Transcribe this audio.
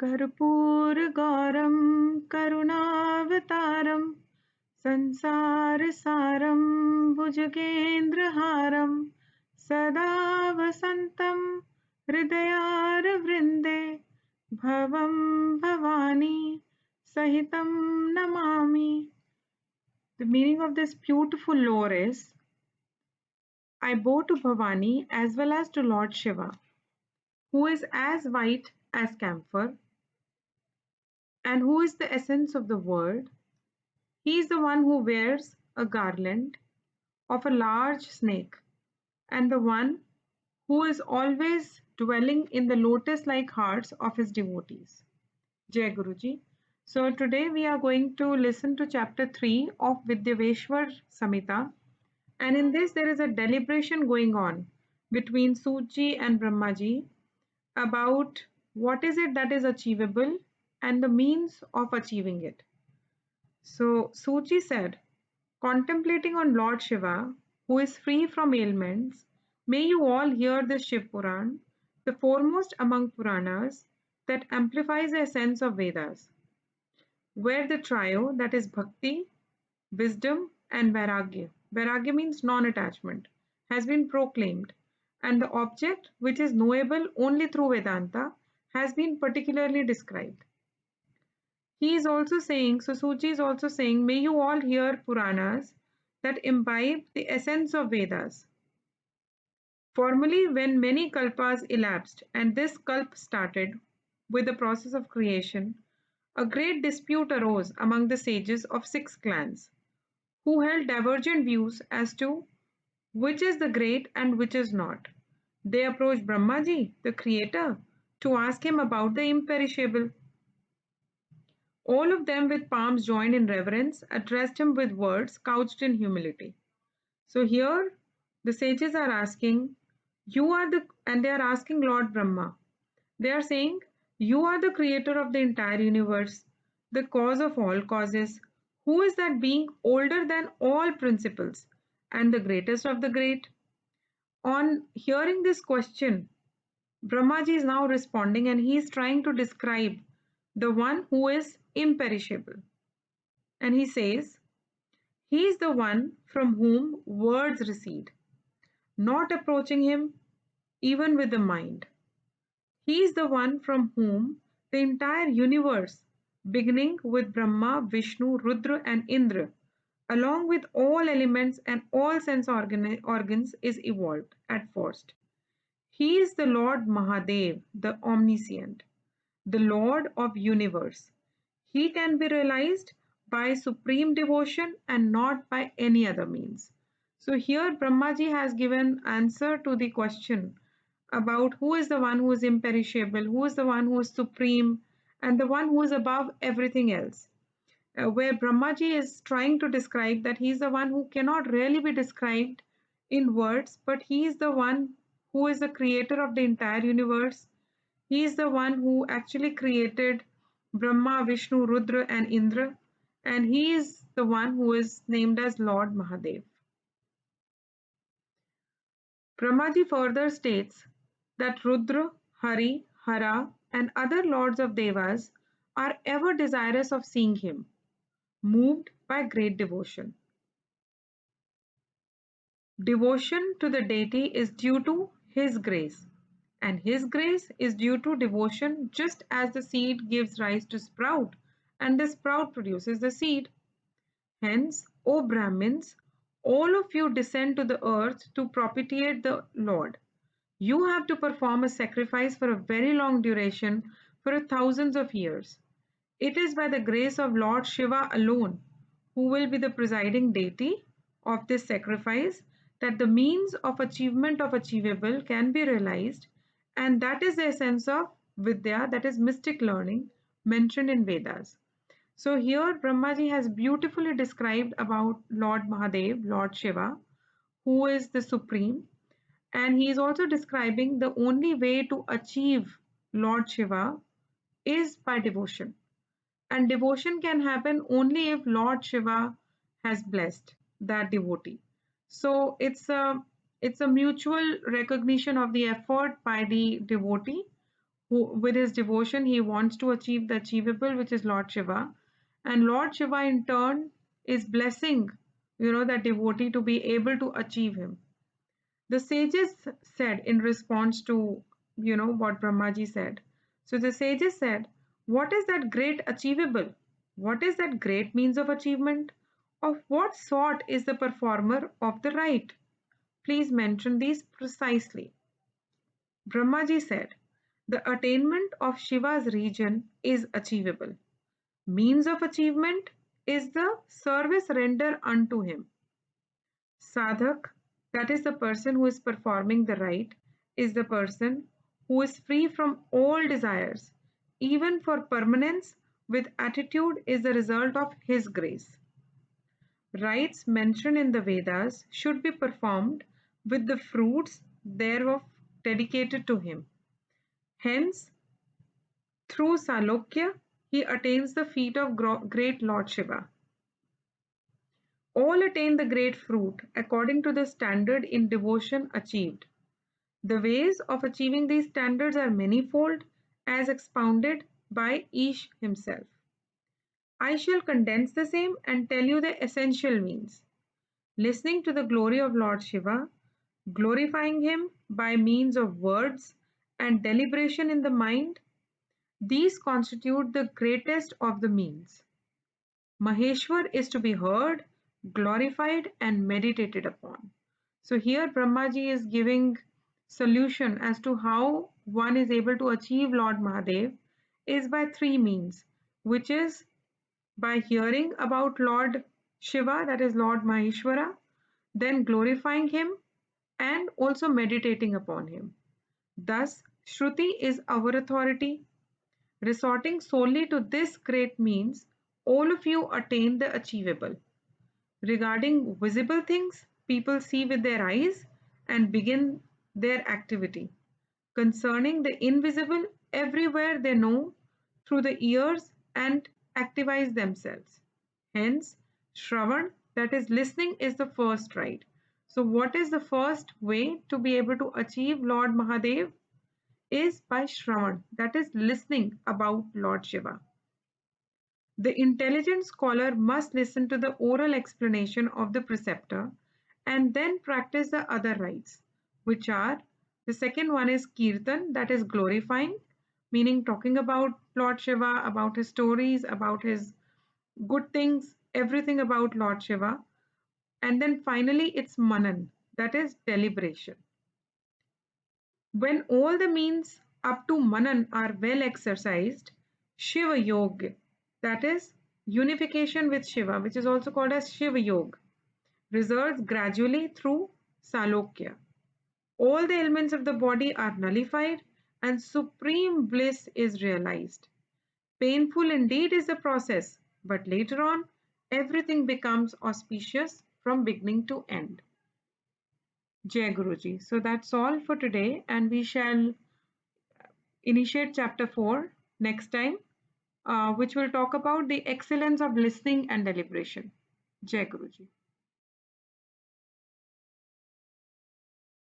कर्पूरगौरं करुणावतारं संसारसारं भुजगेन्द्रहारं सदा वसन्तं हृदयारविन्दे भवं Bhavani sahitam namami. The meaning of this beautiful lore is, I bow to Bhavani as well as to Lord Shiva, who is as white as camphor and who is the essence of the world. He is the one who wears a garland of a large snake and the one who is always dwelling in the lotus-like hearts of his devotees. Jai Guruji. So today we are going to listen to chapter 3 of Vidyaweshwar Samhita, and in this there is a deliberation going on between Suji and Brahmaji about what is it that is achievable and the means of achieving it. So Suji said, contemplating on Lord Shiva, who is free from ailments, may you all hear the Shiv Puran, the foremost among Puranas, that amplifies the essence of Vedas, where the trio, that is Bhakti, wisdom, and Vairagya, Vairagya means non-attachment, has been proclaimed, and the object, which is knowable only through Vedanta, has been particularly described. He is also saying, so Suji is also saying, may you all hear Puranas that imbibe the essence of Vedas. Formerly, when many kalpas elapsed and this kalp started with the process of creation, a great dispute arose among the sages of 6 clans, who held divergent views as to which is the great and which is not. They approached Brahmaji, the creator, to ask him about the imperishable. All of them, with palms joined in reverence, addressed him with words couched in humility. So here the sages are asking, you are the, and they are asking Lord Brahma. They are saying, you are the creator of the entire universe, the cause of all causes. Who is that being older than all principles and the greatest of the great? On hearing this question, Brahmaji is now responding and he is trying to describe the one who is imperishable. And he says, he is the one from whom words recede, not approaching him even with the mind. He is the one from whom the entire universe, beginning with Brahma, Vishnu, Rudra, and Indra, along with all elements and all sense organs, is evolved at first. He is the Lord Mahadev, the omniscient, the Lord of universe. He can be realized by supreme devotion and not by any other means. So here Brahmaji has given answer to the question about who is the one who is imperishable, who is the one who is supreme, and the one who is above everything else. Where Brahmaji is trying to describe that he is the one who cannot really be described in words, but he is the one who is the creator of the entire universe. He is the one who actually created Brahma, Vishnu, Rudra, and Indra, and he is the one who is named as Lord Mahadev. Brahmaji further states that Rudra, Hari, Hara, and other lords of Devas are ever desirous of seeing him, moved by great devotion. Devotion to the deity is due to his grace, and his grace is due to devotion, just as the seed gives rise to sprout, and the sprout produces the seed. Hence, O Brahmins, all of you descend to the earth to propitiate the Lord. You have to perform a sacrifice for a very long duration, for thousands of years. It is by the grace of Lord Shiva alone, who will be the presiding deity of this sacrifice, that the means of achievement of achievable can be realized, and that is the essence of Vidya, that is mystic learning, mentioned in Vedas. So here Brahmaji has beautifully described about Lord Mahadev, Lord Shiva, who is the supreme, and he is also describing the only way to achieve Lord Shiva is by devotion. And devotion can happen only if Lord Shiva has blessed that devotee. So it's a mutual recognition of the effort by the devotee who, with his devotion, he wants to achieve the achievable, which is Lord Shiva. And Lord Shiva, in turn, is blessing, that devotee to be able to achieve him. The sages said in response to, what Brahmaji said. So the sages said, what is that great achievable? What is that great means of achievement? Of what sort is the performer of the right? Please mention these precisely. Brahmaji said, the attainment of Shiva's region is achievable. Means of achievement is the service rendered unto him. Sadhak, that is the person who is performing the rite, is the person who is free from all desires, even for permanence, with attitude is the result of his grace. Rites mentioned in the Vedas should be performed with the fruits thereof dedicated to him. Hence, through Salokya, he attains the feet of great Lord Shiva. All attain the great fruit according to the standard in devotion achieved. The ways of achieving these standards are manifold, as expounded by Ish himself. I shall condense the same and tell you the essential means. Listening to the glory of Lord Shiva, glorifying him by means of words and deliberation in the mind, these constitute the greatest of the means. Maheshwar is to be heard, glorified, and meditated upon. So here Brahmaji is giving solution as to how one is able to achieve Lord Mahadev is by three means, which is by hearing about Lord Shiva, that is Lord Maheshwara, then glorifying him and also meditating upon him. Thus, Shruti is our authority. Resorting solely to this great means, all of you attain the achievable. Regarding visible things, people see with their eyes and begin their activity. Concerning the invisible, everywhere they know through the ears and activize themselves. Hence, Shravan, that is listening, is the first right. So, what is the first way to be able to achieve Lord Mahadev? Is by Shravan, that is listening about Lord Shiva. The intelligent scholar must listen to the oral explanation of the preceptor and then practice the other rites, which are the second one is Kirtan, that is glorifying, meaning talking about Lord Shiva, about his stories, about his good things, everything about Lord Shiva. And then finally, it's Manan, that is deliberation. When all the means up to Manan are well exercised, Shiva Yoga, that is unification with Shiva, which is also called as Shiva Yoga, results gradually through Salokya. All the elements of the body are nullified and supreme bliss is realized. Painful indeed is the process, but later on, everything becomes auspicious from beginning to end. Jai Guruji. So that's all for today, and we shall initiate chapter 4 next time, which will talk about the excellence of listening and deliberation. Jai Guruji.